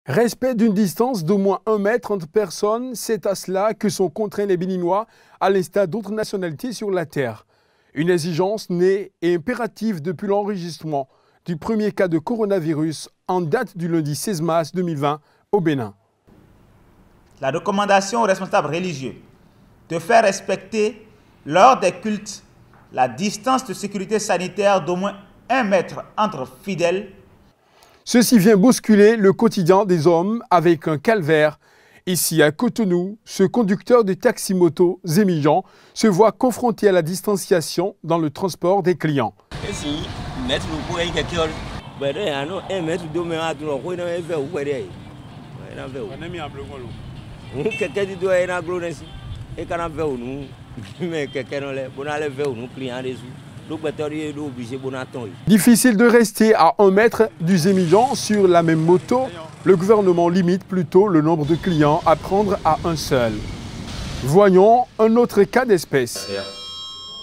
Respect d'une distance d'au moins 1 mètre entre personnes, c'est à cela que sont contraints les Béninois, à l'instar d'autres nationalités sur la terre. Une exigence née et impérative depuis l'enregistrement du premier cas de coronavirus en date du lundi 16 mars 2020 au Bénin. La recommandation aux responsables religieux de faire respecter lors des cultes la distance de sécurité sanitaire d'au moins 1 mètre entre fidèles. Ceci vient bousculer le quotidien des hommes avec un calvaire. Ici à Cotonou, ce conducteur de taxi-moto, Zémijan, se voit confronté à la distanciation dans le transport des clients. Difficile de rester à 1 mètre du Zémijan sur la même moto. Le gouvernement limite plutôt le nombre de clients à prendre à un seul. Voyons un autre cas d'espèce.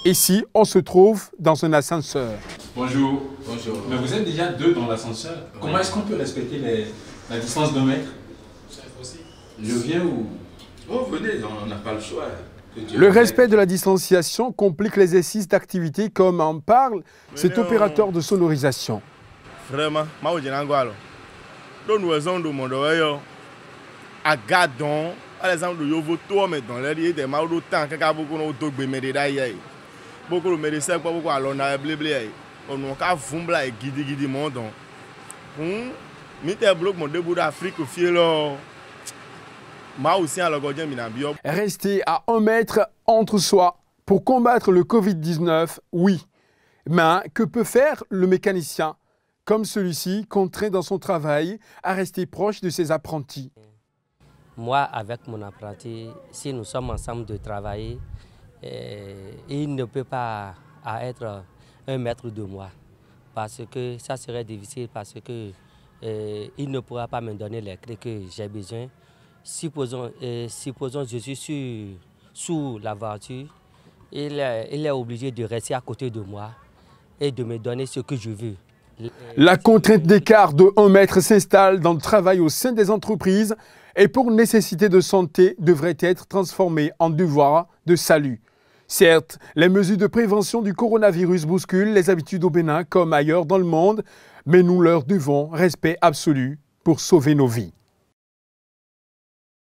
Ici, on se trouve dans un ascenseur. Bonjour. Bonjour. Mais vous êtes déjà 2 dans l'ascenseur. Oui. Comment est-ce qu'on peut respecter la distance d'1 mètre? C'est impossible. Je viens où? Oh, venez, on n'a pas le choix. Le respect de la distanciation complique l'exercice d'activité comme en parle cet opérateur de sonorisation. Vraiment, Rester à 1 mètre entre soi pour combattre le Covid-19, oui. Mais que peut faire le mécanicien, comme celui-ci, contraint dans son travail à rester proche de ses apprentis? Moi, avec mon apprenti, si nous sommes ensemble de travailler, il ne peut pas être 1 mètre de moi. Parce que ça serait difficile, parce que il ne pourra pas me donner les clés que j'ai besoin. Supposons je suis sous la voiture, il est obligé de rester à côté de moi et de me donner ce que je veux. La contrainte d'écart de 1 mètre s'installe dans le travail au sein des entreprises et pour nécessité de santé devrait être transformée en devoir de salut. Certes, les mesures de prévention du coronavirus bousculent les habitudes au Bénin comme ailleurs dans le monde, mais nous leur devons respect absolu pour sauver nos vies.